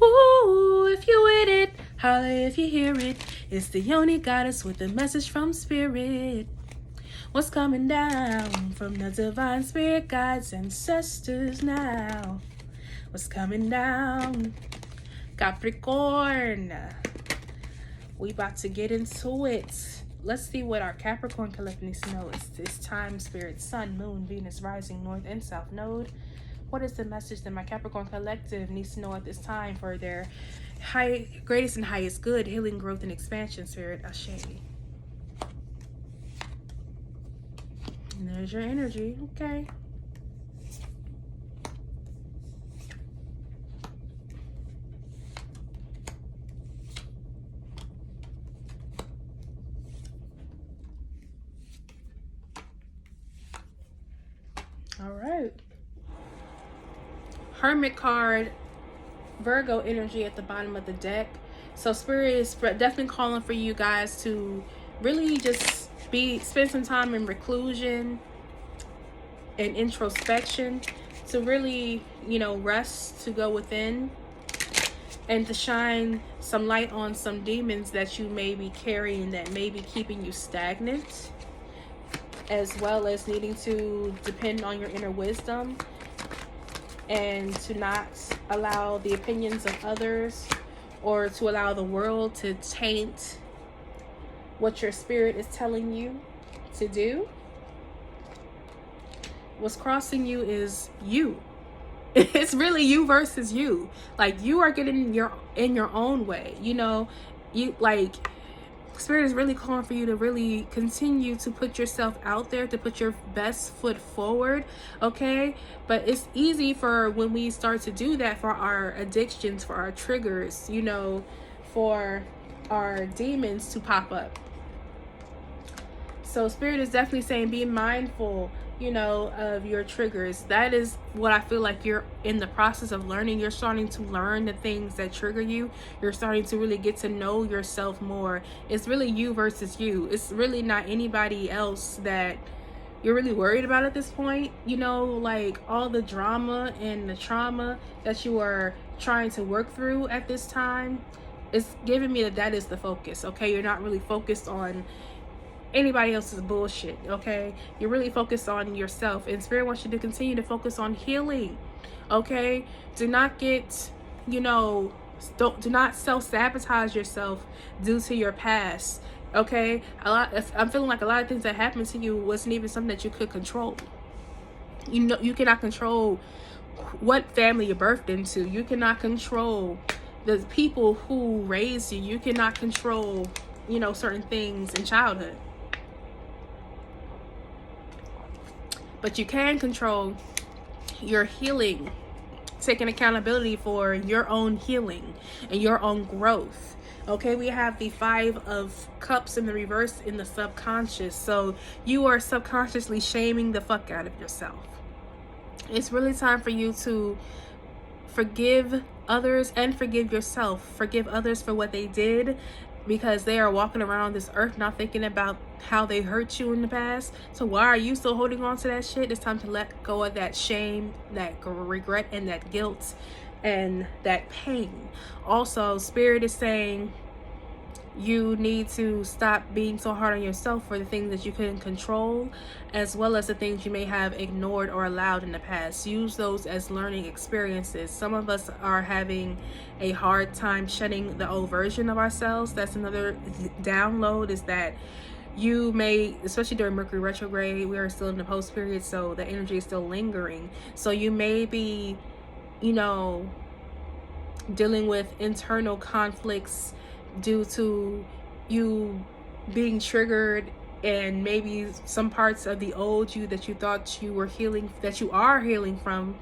Ooh, if you with it, holla if you hear it. It's the only goddess with a message from spirit. What's coming down from the divine spirit guides ancestors now? What's coming down? Capricorn. We about to get into it. Let's see what our Capricorn collective needs to know. It's this time, spirit, sun, moon, Venus, rising, north and south node. What is the message that my Capricorn collective needs to know at this time for their greatest and highest good, healing, growth, and expansion, spirit? Ashe. And there's your energy. Okay. All right. Hermit card, Virgo energy at the bottom of the deck. So spirit is definitely calling for you guys to really just spend some time in reclusion and introspection, to really, rest, to go within, and to shine some light on some demons that you may be carrying that may be keeping you stagnant, as well as needing to depend on your inner wisdom and to not allow the opinions of others or to allow the world to taint what your spirit is telling you to do. What's crossing you is you. It's really you versus you. Like, you are getting in your own way. Spirit is really calling for you to really continue to put yourself out there, to put your best foot forward, okay? But it's easy for when we start to do that for our addictions, for our triggers, for our demons to pop up. So Spirit is definitely saying be mindful, of your triggers. That is what I feel like you're in the process of learning. You're starting to learn the things that trigger you. You're starting to really get to know yourself more. It's really you versus you. It's really not anybody else that you're really worried about at this point. Like all the drama and the trauma that you are trying to work through at this time, it's giving me that is the focus, okay? You're not really focused on anybody else's bullshit, okay? You're really focused on yourself, and Spirit wants you to continue to focus on healing, okay? Do not get, do not self-sabotage yourself due to your past, okay? I'm feeling like a lot of things that happened to you wasn't even something that you could control. You cannot control what family you're birthed into. You cannot control the people who raised you. You cannot control, certain things in childhood. But you can control your healing, taking accountability for your own healing and your own growth. Okay, we have the 5 of Cups in the reverse in the subconscious. So you are subconsciously shaming the fuck out of yourself. It's really time for you to forgive others and forgive yourself. Forgive others for what they did, because they are walking around this earth not thinking about how they hurt you in the past. So why are you still holding on to that shit? It's time to let go of that shame, that regret, and that guilt, and that pain. Also, Spirit is saying you need to stop being so hard on yourself for the things that you couldn't control, as well as the things you may have ignored or allowed in the past. Use those as learning experiences. Some of us are having a hard time shedding the old version of ourselves. That's another download, is that you may, especially during Mercury retrograde, we are still in the post period, so the energy is still lingering. So you may be, dealing with internal conflicts due to you being triggered, and maybe some parts of the old you that you thought you were healing, that you are healing from,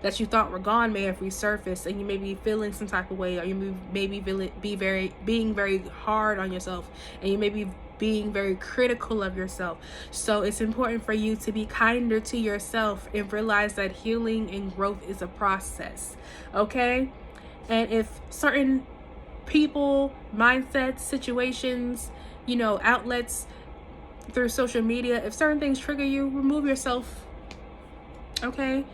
that you thought were gone, may have resurfaced, and you may be feeling some type of way, or you may be being very hard on yourself, and you may be being very critical of yourself. So it's important for you to be kinder to yourself and realize that healing and growth is a process, okay? And if certain people, mindsets, situations, outlets through social media, if certain things trigger you, remove yourself, okay?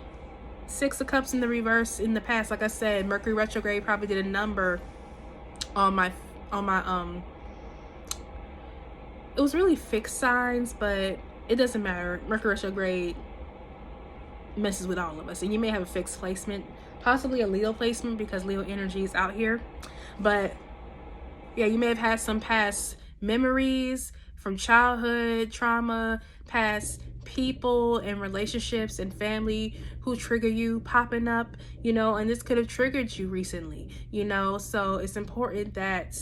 Six of Cups in the reverse in the past. Like I said, Mercury retrograde probably did a number on my it was really fixed signs, but it doesn't matter. Mercury retrograde messes with all of us, and you may have a fixed placement, possibly a Leo placement, because Leo energy is out here. But yeah, you may have had some past memories from childhood trauma, past people and relationships and family who trigger you popping up, you know, and this could have triggered you recently, you know. So it's important that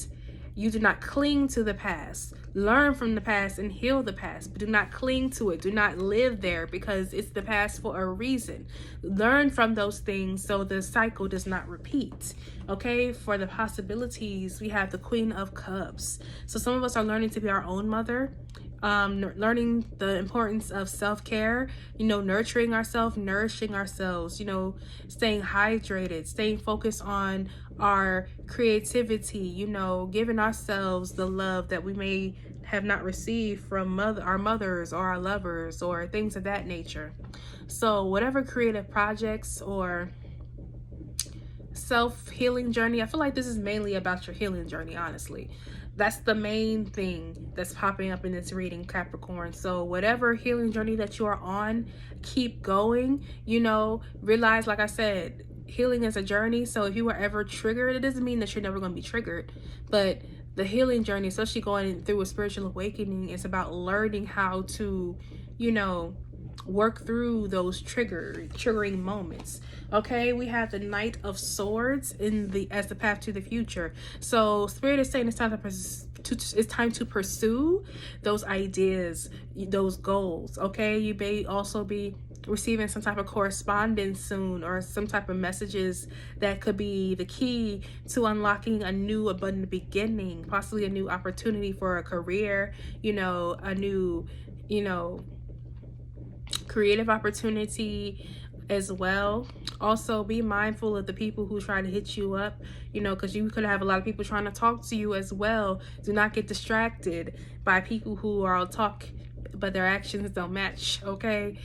you do not cling to the past. Learn from the past and heal the past, but do not cling to it. Do not live there, because it's the past for a reason. Learn from those things so the cycle does not repeat. Okay, for the possibilities, we have the Queen of Cups. So some of us are learning to be our own mother, learning the importance of self-care, you know, nurturing ourselves, nourishing ourselves, you know, staying hydrated, staying focused on our creativity, you know, giving ourselves the love that we may have not received from our mothers or our lovers or things of that nature. So whatever creative projects or self-healing journey, I feel like this is mainly about your healing journey, honestly. That's the main thing that's popping up in this reading, Capricorn. So whatever healing journey that you are on, keep going. You know, realize, like I said, healing is a journey. So if you were ever triggered, it doesn't mean that you're never going to be triggered. But the healing journey, especially going through a spiritual awakening, is about learning how to, you know, work through those triggering moments. Okay, we have the Knight of Swords as the path to the future. So Spirit is saying it's time to pursue those ideas, those goals. Okay, you may also be receiving some type of correspondence soon, or some type of messages that could be the key to unlocking a new abundant beginning, possibly a new opportunity for a career, you know, a new, you know, creative opportunity as well. Also, be mindful of the people who try to hit you up, you know, because you could have a lot of people trying to talk to you as well. Do not get distracted by people who are talk but their actions don't match. Okay,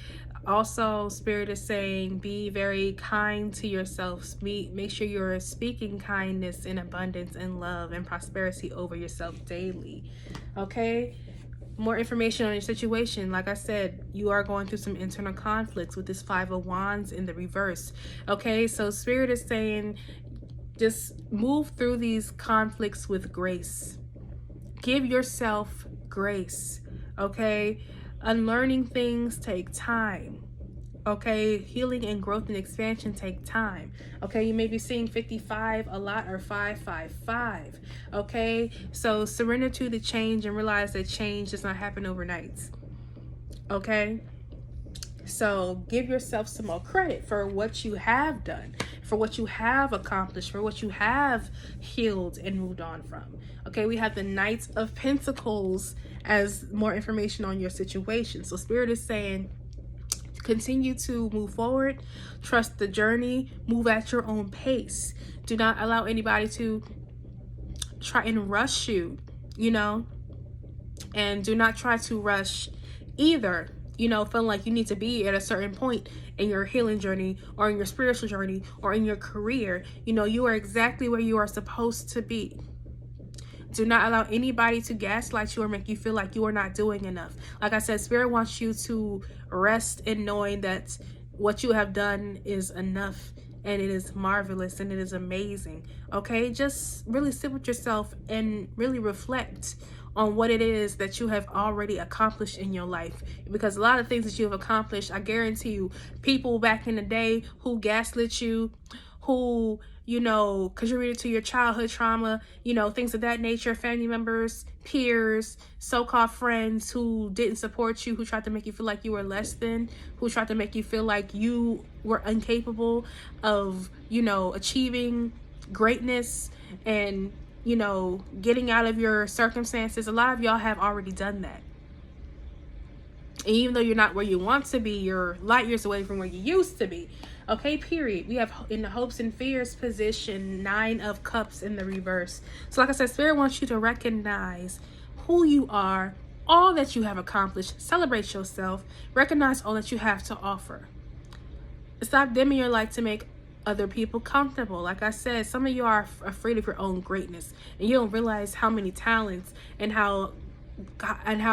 also Spirit is saying be very kind to yourself. Make sure you're speaking kindness and abundance and love and prosperity over yourself daily. Okay, more information on your situation. Like I said, you are going through some internal conflicts with this Five of Wands in the reverse. Okay, so Spirit is saying just move through these conflicts with grace. Give yourself grace. Okay, unlearning things take time. Okay, healing and growth and expansion take time. Okay, you may be seeing 55 a lot, or 555. Okay, so surrender to the change and realize that change does not happen overnight. Okay, so give yourself some more credit for what you have done, for what you have accomplished, for what you have healed and moved on from. Okay, we have the Knight of Pentacles as more information on your situation. So Spirit is saying continue to move forward, trust the journey, move at your own pace. Do not allow anybody to try and rush you, you know, and do not try to rush either, you know, feeling like you need to be at a certain point in your healing journey or in your spiritual journey or in your career. You know, you are exactly where you are supposed to be. Do not allow anybody to gaslight you or make you feel like you are not doing enough. Like I said, Spirit wants you to rest in knowing that what you have done is enough, and it is marvelous, and it is amazing. Okay, just really sit with yourself and really reflect on what it is that you have already accomplished in your life. Because a lot of things that you have accomplished, I guarantee you, people back in the day who gaslit you, who, you know, contributed to your childhood trauma, you know, things of that nature, family members, peers, so-called friends who didn't support you, who tried to make you feel like you were less than, who tried to make you feel like you were incapable of, you know, achieving greatness and, you know, getting out of your circumstances. A lot of y'all have already done that. And even though you're not where you want to be, you're light years away from where you used to be. Okay, period. We have in the hopes and fears position, 9 of Cups in the reverse. So like I said, Spirit wants you to recognize who you are, all that you have accomplished. Celebrate yourself. Recognize all that you have to offer. Stop dimming your light to make other people comfortable. Like I said, some of you are afraid of your own greatness, and you don't realize how many talents and how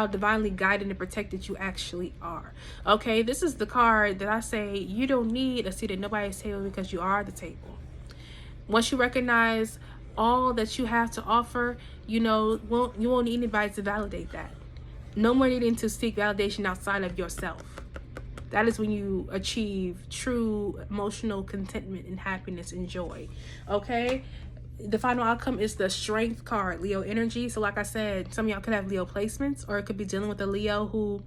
divinely guided and protected you actually are. Okay, this is the card that I say you don't need a seat at nobody's table because you are the table. Once you recognize all that you have to offer, you won't need anybody to validate that. No more needing to seek validation outside of yourself. That is when you achieve true emotional contentment and happiness and joy. Okay? The final outcome is the Strength card, Leo energy. So like I said, some of y'all could have Leo placements, or it could be dealing with a Leo who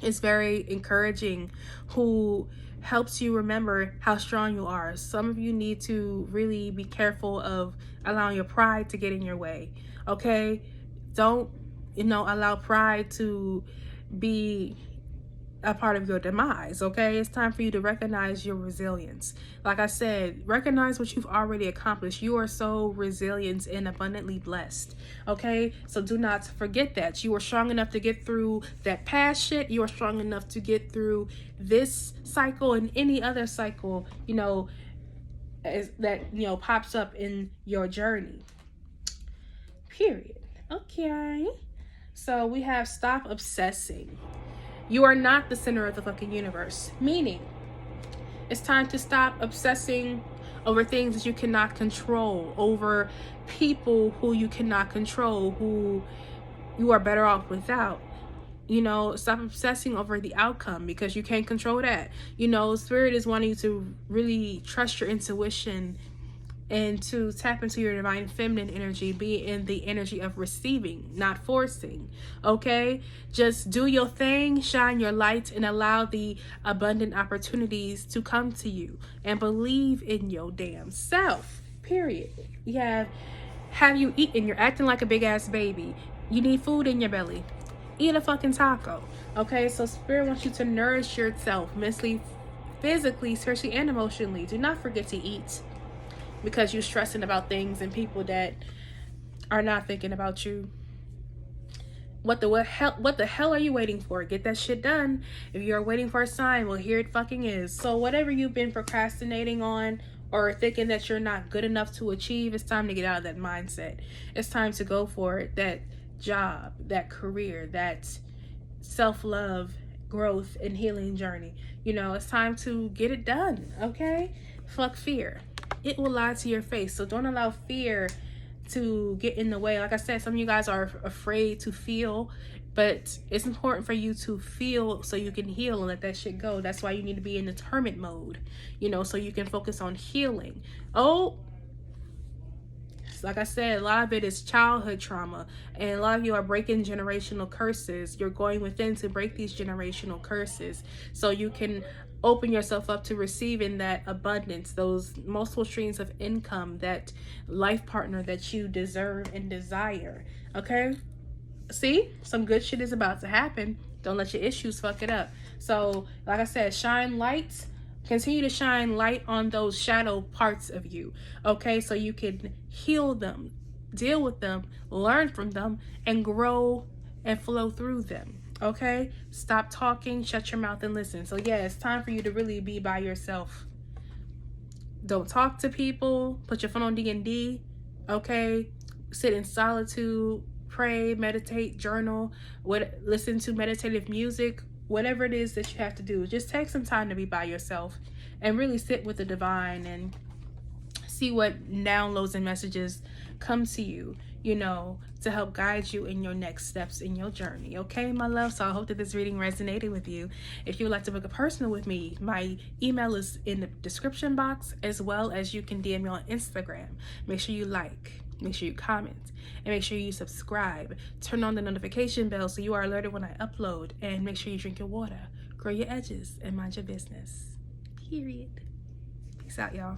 is very encouraging, who helps you remember how strong you are. Some of you need to really be careful of allowing your pride to get in your way. Okay? Don't, allow pride to be a part of your demise. Okay, it's time for you to recognize your resilience. Like I said, recognize what you've already accomplished. You are so resilient and abundantly blessed. Okay, so do not forget that you are strong enough to get through that past shit. You are strong enough to get through this cycle and any other cycle that pops up in your journey, period. Okay, so we have stop obsessing. You are not the center of the fucking universe. Meaning, it's time to stop obsessing over things that you cannot control, over people who you cannot control, who you are better off without. Stop obsessing over the outcome because you can't control that. Spirit is wanting you to really trust your intuition and to tap into your divine feminine energy, be in the energy of receiving, not forcing. Okay, just do your thing, shine your light, and allow the abundant opportunities to come to you, and believe in your damn self, period. Have you eaten? You're acting like a big ass baby. You need food in your belly. Eat a fucking taco. Okay, so Spirit wants you to nourish yourself mentally, physically, spiritually, and emotionally. Do not forget to eat, because you're stressing about things and people that are not thinking about you. What the hell are you waiting for? Get that shit done. If you're waiting for a sign, well, here it fucking is. So whatever you've been procrastinating on or thinking that you're not good enough to achieve, it's time to get out of that mindset. It's time to go for it. That job, that career, that self-love, growth, and healing journey. It's time to get it done. Okay? Fuck fear. It will lie to your face. So don't allow fear to get in the way. Like I said, some of you guys are afraid to feel, but it's important for you to feel so you can heal and let that shit go. That's why you need to be in the hermit mode, so you can focus on healing. Like I said, a lot of it is childhood trauma, and a lot of you are breaking generational curses. You're going within to break these generational curses so you can open yourself up to receiving that abundance, those multiple streams of income, that life partner that you deserve and desire. Okay, see, some good shit is about to happen. Don't let your issues fuck it up. So like I said, shine light. Continue to shine light on those shadow parts of you, okay? So you can heal them, deal with them, learn from them, and grow and flow through them, okay? Stop talking, shut your mouth, and listen. So yeah, it's time for you to really be by yourself. Don't talk to people. Put your phone on D&D, okay? Sit in solitude, pray, meditate, journal, listen to meditative music. Whatever it is that you have to do, just take some time to be by yourself and really sit with the divine and see what downloads and messages come to you, to help guide you in your next steps in your journey. Okay, my love? So I hope that this reading resonated with you. If you would like to book a personal with me, my email is in the description box, as well as you can DM me on Instagram. Make sure you like, make sure you comment, and make sure you subscribe. Turn on the notification bell so you are alerted when I upload, and make sure you drink your water, grow your edges, and mind your business. Period. Peace out, y'all.